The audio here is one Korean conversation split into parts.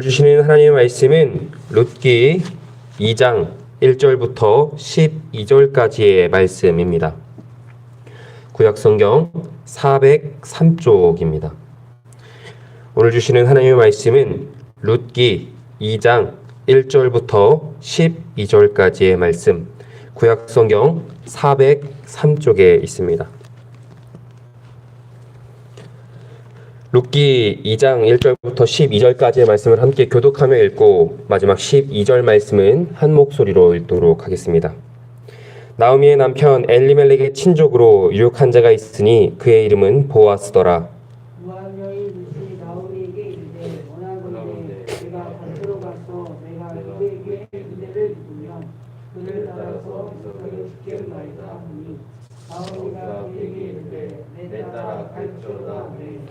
주시는 하나님의 말씀은 룻기 2장 1절부터 12절까지의 말씀입니다. 구약성경 403쪽입니다. 오늘 주시는 하나님의 말씀은 룻기 2장 1절부터 12절까지의 말씀, 구약성경 403쪽에 있습니다. 룻기 2장 1절부터 12절까지의 말씀을 함께 교독하며 읽고 마지막 12절 말씀은 한 목소리로 읽도록 하겠습니다. 나오미의 남편 엘리멜렉의 친족으로 유력한 자가 있으니 그의 이름은 보아스더라. 모압 여인 룻이 나오미에게 이르되 원하건대 내가 밭으로 가서 내가 그에게 그대를 입으면 그를 따라서 이삭을 죽겠나이다 하니 나오미가 그에게 이르되 내 따라 갈지어다 하매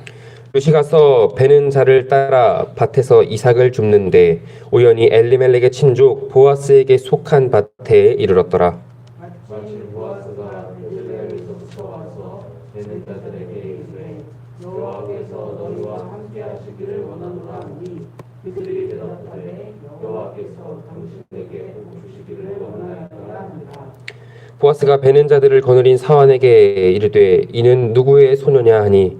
룻이 가서 베는 자를 따라 밭에서 이삭을 줍는데 우연히 엘리멜렉의 친족 보아스에게 속한 밭에 이르렀더라. 마침 보아스가 베들레헴에서부터 와서 베는 자들에게 이르되 여호와께서 너희와 함께 하시기를 원하노라 하니 그들이 대답하되 여호와께서 당신에게 복 주시기를 원하노라 하니라. 보아스가 베는 자들을 거느린 사환에게 이르되 이는 누구의 소녀냐 하니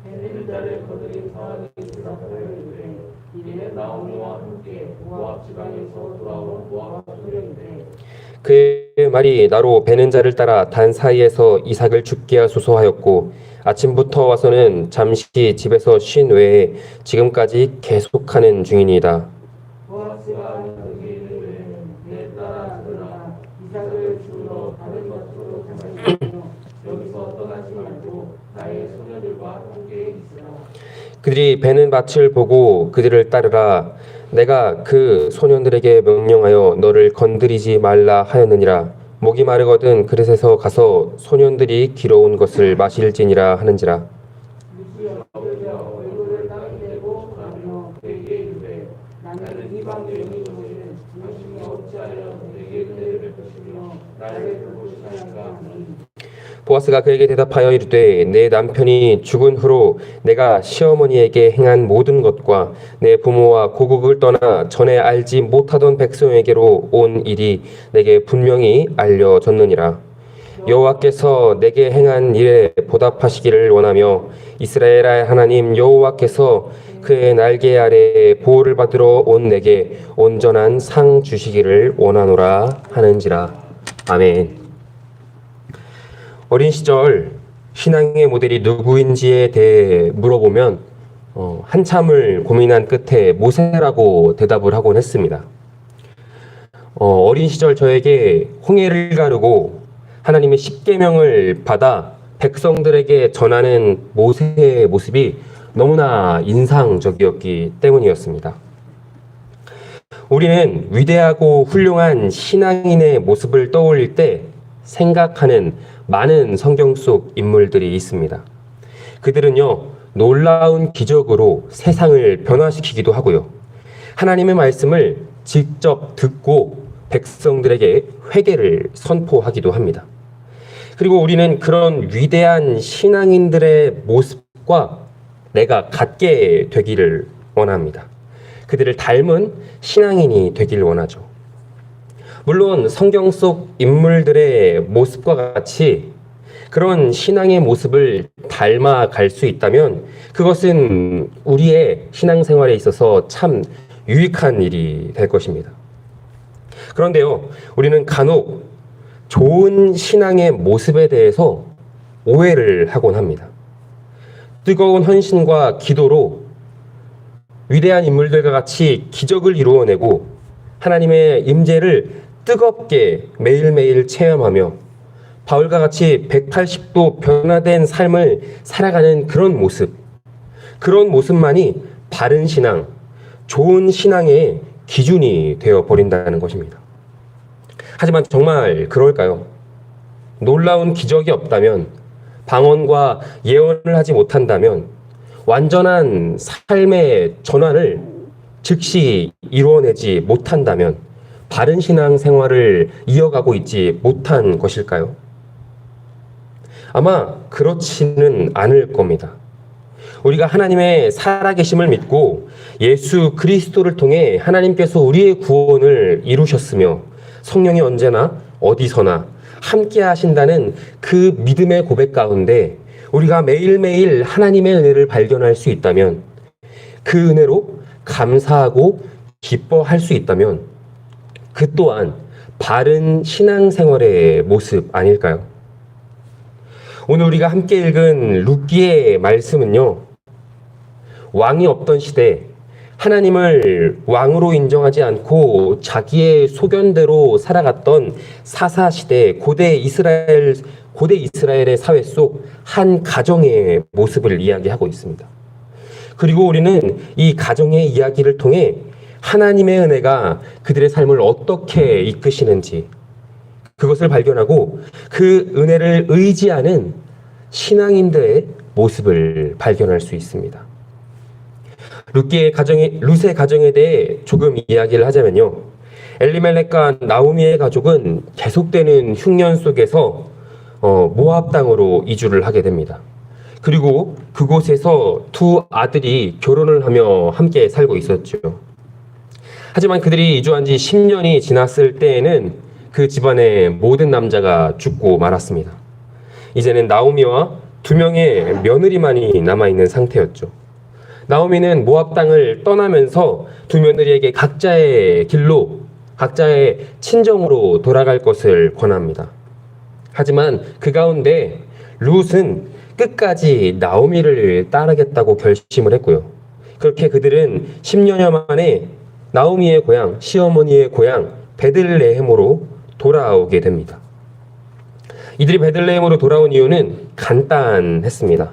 베는 자를 거느린 사환이 대답하여 이르되 이는 나오미와 함께 모압 지방에서 돌아온 모압 소녀인데 그의 말이 나로 베는 자를 따라 단 사이에서 이삭을 죽게 하소서 하였고 아침부터 와서는 잠시 집에서 쉰 외에 지금까지 계속하는 중이니이다. 보아스가 그에게 이르되 내 딸아 들으라 이삭을 주우러 다른 밭으로 가시며 여기서 떠나지 말고 나의 소녀들과 함께 있으라. 그들이 베는 밭을 보고 그들을 따르라. 내가 그 소년들에게 명령하여 너를 건드리지 말라 하였느니라. 목이 마르거든 그릇에서 가서 소년들이 길어온 것을 마실지니라 하는지라. 룻이 엎드려 얼굴을 땅에 대고 가며 그에게 이르되 나는 이방 여인이거든 당신이 어찌하여 내게 은혜를 베푸시며 나를 돌보시나이까 하니 보아스가 그에게 대답하여 이르되 내 남편이 죽은 후로 내가 시어머니에게 행한 모든 것과 내 부모와 고국을 떠나 전에 알지 못하던 백성에게로 온 일이 내게 분명히 알려졌느니라. 여호와께서 내게 행한 일에 보답하시기를 원하며 이스라엘의 하나님 여호와께서 그의 날개 아래 보호를 받으러 온 내게 온전한 상 주시기를 원하노라 하는지라. 아멘. 어린 시절 신앙의 모델이 누구인지에 대해 물어보면 한참을 고민한 끝에 모세라고 대답을 하곤 했습니다. 어린 시절 저에게 홍해를 가르고 하나님의 십계명을 받아 백성들에게 전하는 모세의 모습이 너무나 인상적이었기 때문이었습니다. 우리는 위대하고 훌륭한 신앙인의 모습을 떠올릴 때 생각하는 많은 성경 속 인물들이 있습니다. 그들은요, 놀라운 기적으로 세상을 변화시키기도 하고요. 하나님의 말씀을 직접 듣고 백성들에게 회개를 선포하기도 합니다. 그리고 우리는 그런 위대한 신앙인들의 모습과 내가 같게 되기를 원합니다. 그들을 닮은 신앙인이 되기를 원하죠. 물론 성경 속 인물들의 모습과 같이 그런 신앙의 모습을 닮아갈 수 있다면 그것은 우리의 신앙생활에 있어서 참 유익한 일이 될 것입니다. 그런데요, 우리는 간혹 좋은 신앙의 모습에 대해서 오해를 하곤 합니다. 뜨거운 헌신과 기도로 위대한 인물들과 같이 기적을 이루어내고 하나님의 임재를 뜨겁게 매일매일 체험하며 바울과 같이 180도 변화된 삶을 살아가는 그런 모습만이 바른 신앙, 좋은 신앙의 기준이 되어버린다는 것입니다. 하지만 정말 그럴까요? 놀라운 기적이 없다면, 방언과 예언을 하지 못한다면, 완전한 삶의 전환을 즉시 이루어내지 못한다면 바른 신앙 생활을 이어가고 있지 못한 것일까요? 아마 그렇지는 않을 겁니다. 우리가 하나님의 살아계심을 믿고 예수 그리스도를 통해 하나님께서 우리의 구원을 이루셨으며 성령이 언제나 어디서나 함께 하신다는 그 믿음의 고백 가운데 우리가 매일매일 하나님의 은혜를 발견할 수 있다면, 그 은혜로 감사하고 기뻐할 수 있다면 그 또한 바른 신앙생활의 모습 아닐까요? 오늘 우리가 함께 읽은 룻기의 말씀은요, 왕이 없던 시대 하나님을 왕으로 인정하지 않고 자기의 소견대로 살아갔던 사사시대 고대 이스라엘의 사회 속 한 가정의 모습을 이야기하고 있습니다. 그리고 우리는 이 가정의 이야기를 통해 하나님의 은혜가 그들의 삶을 어떻게 이끄시는지, 그것을 발견하고 그 은혜를 의지하는 신앙인들의 모습을 발견할 수 있습니다. 룻의 가정에 대해 조금 이야기를 하자면요, 엘리멜렉과 나오미의 가족은 계속되는 흉년 속에서 모압 땅으로 이주를 하게 됩니다. 그리고 그곳에서 두 아들이 결혼을 하며 함께 살고 있었죠. 하지만 그들이 이주한 지 10년이 지났을 때에는 그 집안의 모든 남자가 죽고 말았습니다. 이제는 나오미와 2명의 며느리만이 남아있는 상태였죠. 나오미는 모압 땅을 떠나면서 두 며느리에게 각자의 길로, 각자의 친정으로 돌아갈 것을 권합니다. 하지만 그 가운데 룻은 끝까지 나오미를 따르겠다고 결심을 했고요. 그렇게 그들은 10년여 만에 나오미의 고향, 시어머니의 고향 베들레헴으로 돌아오게 됩니다. 이들이 베들레헴으로 돌아온 이유는 간단했습니다.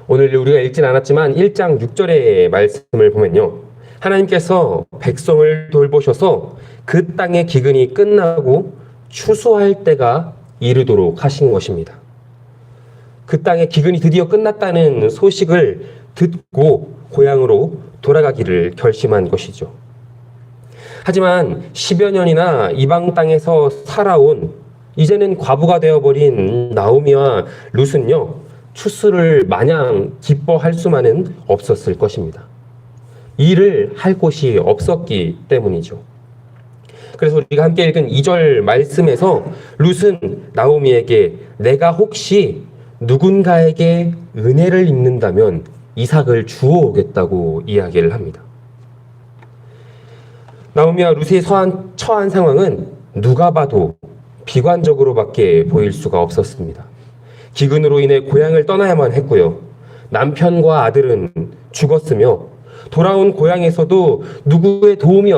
오늘 우리가 읽진 않았지만 1장 6절의 말씀을 보면요, 하나님께서 백성을 돌보셔서 그 땅의 기근이 끝나고 추수할 때가 이르도록 하신 것입니다. 그 땅의 기근이 드디어 끝났다는 소식을 듣고 고향으로 돌아가기를 결심한 것이죠. 하지만 10여 년이나 이방 땅에서 살아온 이제는 과부가 되어버린 나오미와 룻은요, 추수를 마냥 기뻐할 수만은 없었을 것입니다. 일을 할 곳이 없었기 때문이죠. 그래서 우리가 함께 읽은 2절 말씀에서 룻은 나오미에게 내가 혹시 누군가에게 은혜를 입는다면 이삭을 주워오겠다고 이야기를 합니다. 나오미와 룻이 처한 상황은 누가 봐도 비관적으로밖에 보일 수가 없었습니다. 기근으로 인해 고향을 떠나야만 했고요. 남편과 아들은 죽었으며 돌아온 고향에서도 누구의 도움이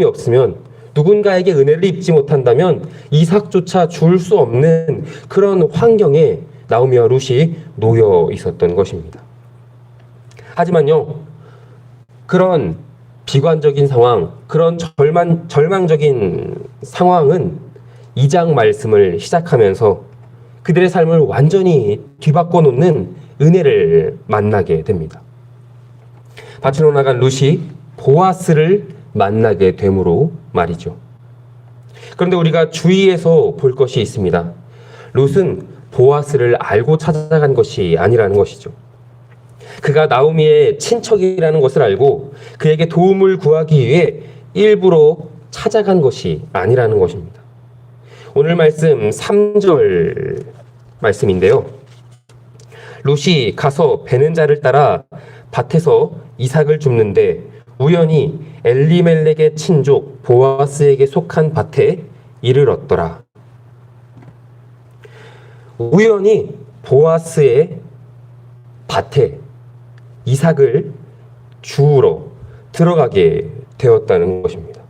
없으면, 누군가에게 은혜를 입지 못한다면 이삭조차 줄 수 없는 그런 환경에 나오미와 룻이 놓여 있었던 것입니다. 하지만요, 그런 비관적인 상황, 그런 절망적인 상황은 2장 말씀을 시작하면서 그들의 삶을 완전히 뒤바꿔 놓는 은혜를 만나게 됩니다. 밭으로 나간 룻이 보아스를 만나게 되므로 말이죠. 그런데 우리가 주의해서 볼 것이 있습니다. 룻은 보아스를 알고 찾아간 것이 아니라는 것이죠. 그가 나오미의 친척이라는 것을 알고 그에게 도움을 구하기 위해 일부러 찾아간 것이 아니라는 것입니다. 오늘 말씀 3절 말씀인데요. 룻이 가서 베는 자를 따라 밭에서 이삭을 줍는데 우연히 엘리멜렉의 친족 보아스에게 속한 밭에 이르렀더라. 우연히 보아스의 밭에 이삭을 주우러 들어가게 되었다는 것입니다.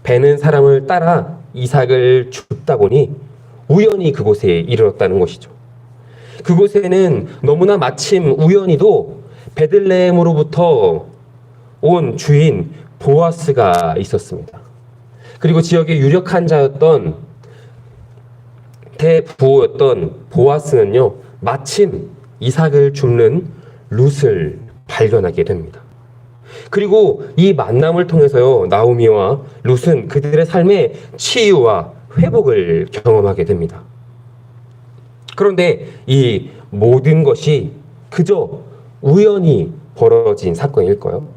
베는 사람을 따라 이삭을 줍다 보니 우연히 그곳에 이르렀다는 것이죠. 그곳에는 너무나 마침 우연히도 베들레헴으로부터 온 주인 보아스가 있었습니다. 그리고 지역의 유력한 자였던 대부호였던 보아스는요, 마침 이삭을 줍는 룻을 발견하게 됩니다. 그리고 이 만남을 통해서요, 나오미와 룻은 그들의 삶의 치유와 회복을 경험하게 됩니다. 그런데 이 모든 것이 그저 우연히 벌어진 사건일까요?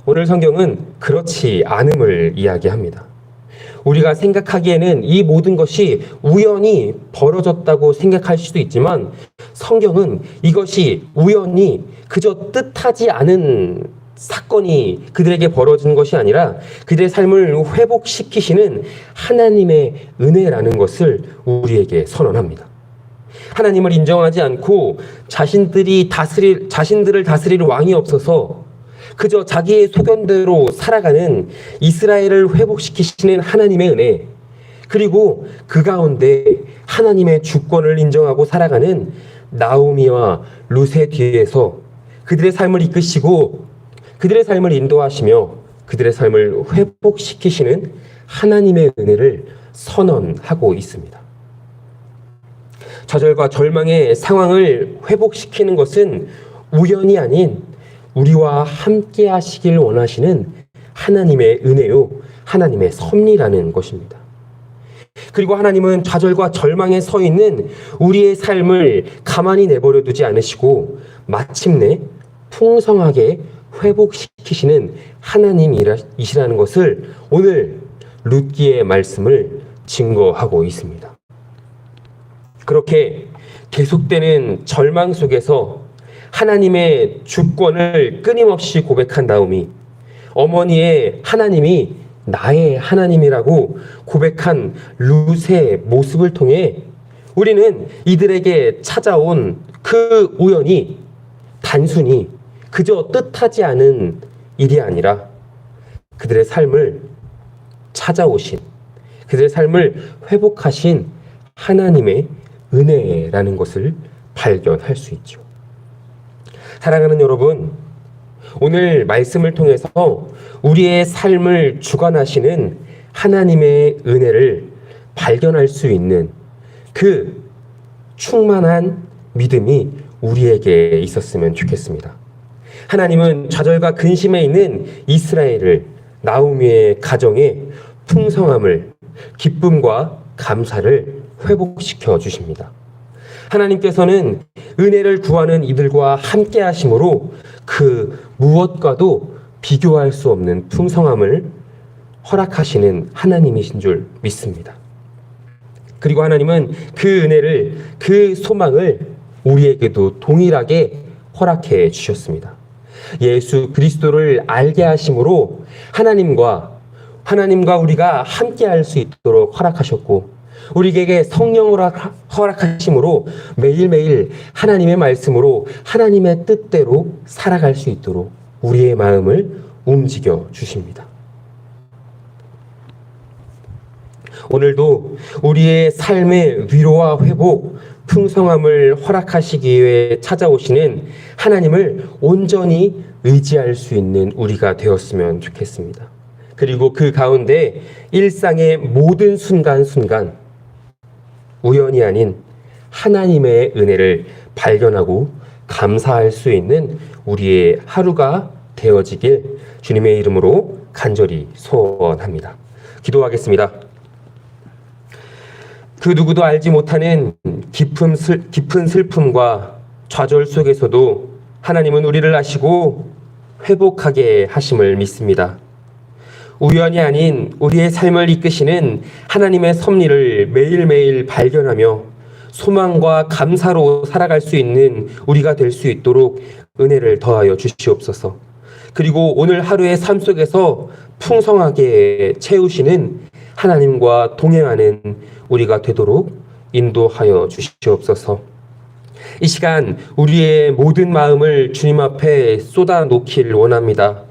오늘 성경은 그렇지 않음을 이야기합니다. 우리가 생각하기에는 이 모든 것이 우연히 벌어졌다고 생각할 수도 있지만 성경은 이것이 우연히 그저 뜻하지 않은 사건이 그들에게 벌어진 것이 아니라 그들의 삶을 회복시키시는 하나님의 은혜라는 것을 우리에게 선언합니다. 하나님을 인정하지 않고 자신들을 다스릴 왕이 없어서 그저 자기의 소견대로 살아가는 이스라엘을 회복시키시는 하나님의 은혜, 그리고 그 가운데 하나님의 주권을 인정하고 살아가는 나오미와 룻의 뒤에서 그들의 삶을 이끄시고 그들의 삶을 인도하시며 그들의 삶을 회복시키시는 하나님의 은혜를 선언하고 있습니다. 좌절과 절망의 상황을 회복시키는 것은 우연이 아닌 우리와 함께 하시길 원하시는 하나님의 은혜요, 하나님의 섭리라는 것입니다. 그리고 하나님은 좌절과 절망에 서 있는 우리의 삶을 가만히 내버려 두지 않으시고 마침내 풍성하게 회복시키시는 하나님이시라는 것을 오늘 룻기의 말씀을 증거하고 있습니다. 그렇게 계속되는 절망 속에서 하나님의 주권을 끊임없이 고백한 나오미, 어머니의 하나님이 나의 하나님이라고 고백한 룻의 모습을 통해 우리는 이들에게 찾아온 그 우연이 단순히 그저 뜻하지 않은 일이 아니라 그들의 삶을 찾아오신, 그들의 삶을 회복하신 하나님의 은혜라는 것을 발견할 수 있죠. 사랑하는 여러분, 오늘 말씀을 통해서 우리의 삶을 주관하시는 하나님의 은혜를 발견할 수 있는 그 충만한 믿음이 우리에게 있었으면 좋겠습니다. 하나님은 좌절과 근심에 있는 이스라엘을, 나오미의 가정에 풍성함을, 기쁨과 감사를 회복시켜 주십니다. 하나님께서는 은혜를 구하는 이들과 함께 하심으로 그 무엇과도 비교할 수 없는 풍성함을 허락하시는 하나님이신 줄 믿습니다. 그리고 하나님은 그 은혜를, 그 소망을 우리에게도 동일하게 허락해 주셨습니다. 예수 그리스도를 알게 하심으로 하나님과 우리가 함께 할 수 있도록 허락하셨고, 우리에게 성령을 허락하심으로 매일매일 하나님의 말씀으로 하나님의 뜻대로 살아갈 수 있도록 우리의 마음을 움직여 주십니다. 오늘도 우리의 삶의 위로와 회복, 풍성함을 허락하시기 위해 찾아오시는 하나님을 온전히 의지할 수 있는 우리가 되었으면 좋겠습니다. 그리고 그 가운데 일상의 모든 순간순간 우연이 아닌 하나님의 은혜를 발견하고 감사할 수 있는 우리의 하루가 되어지길 주님의 이름으로 간절히 소원합니다. 기도하겠습니다. 그 누구도 알지 못하는 깊은 슬픔과 좌절 속에서도 하나님은 우리를 아시고 회복하게 하심을 믿습니다. 우연이 아닌 우리의 삶을 이끄시는 하나님의 섭리를 매일매일 발견하며 소망과 감사로 살아갈 수 있는 우리가 될 수 있도록 은혜를 더하여 주시옵소서. 그리고 오늘 하루의 삶 속에서 풍성하게 채우시는 하나님과 동행하는 우리가 되도록 인도하여 주시옵소서. 이 시간 우리의 모든 마음을 주님 앞에 쏟아놓기를 원합니다.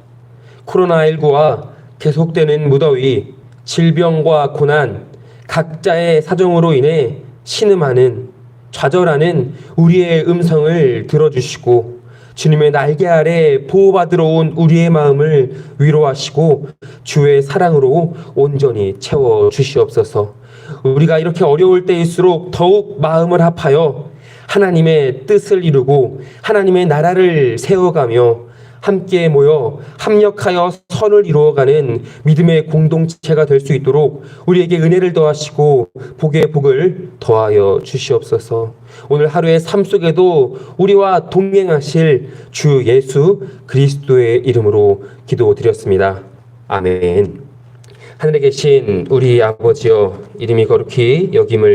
코로나19와 계속되는 무더위, 질병과 고난, 각자의 사정으로 인해 신음하는, 좌절하는 우리의 음성을 들어주시고 주님의 날개 아래 보호받으러 온 우리의 마음을 위로하시고 주의 사랑으로 온전히 채워주시옵소서. 우리가 이렇게 어려울 때일수록 더욱 마음을 합하여 하나님의 뜻을 이루고 하나님의 나라를 세워가며 함께 모여 합력하여 선을 이루어가는 믿음의 공동체가 될 수 있도록 우리에게 은혜를 더하시고 복의 복을 더하여 주시옵소서. 오늘 하루의 삶 속에도 우리와 동행하실 주 예수 그리스도의 이름으로 기도드렸습니다. 아멘. 하늘에 계신 우리 아버지여, 이름이 거룩히 여김을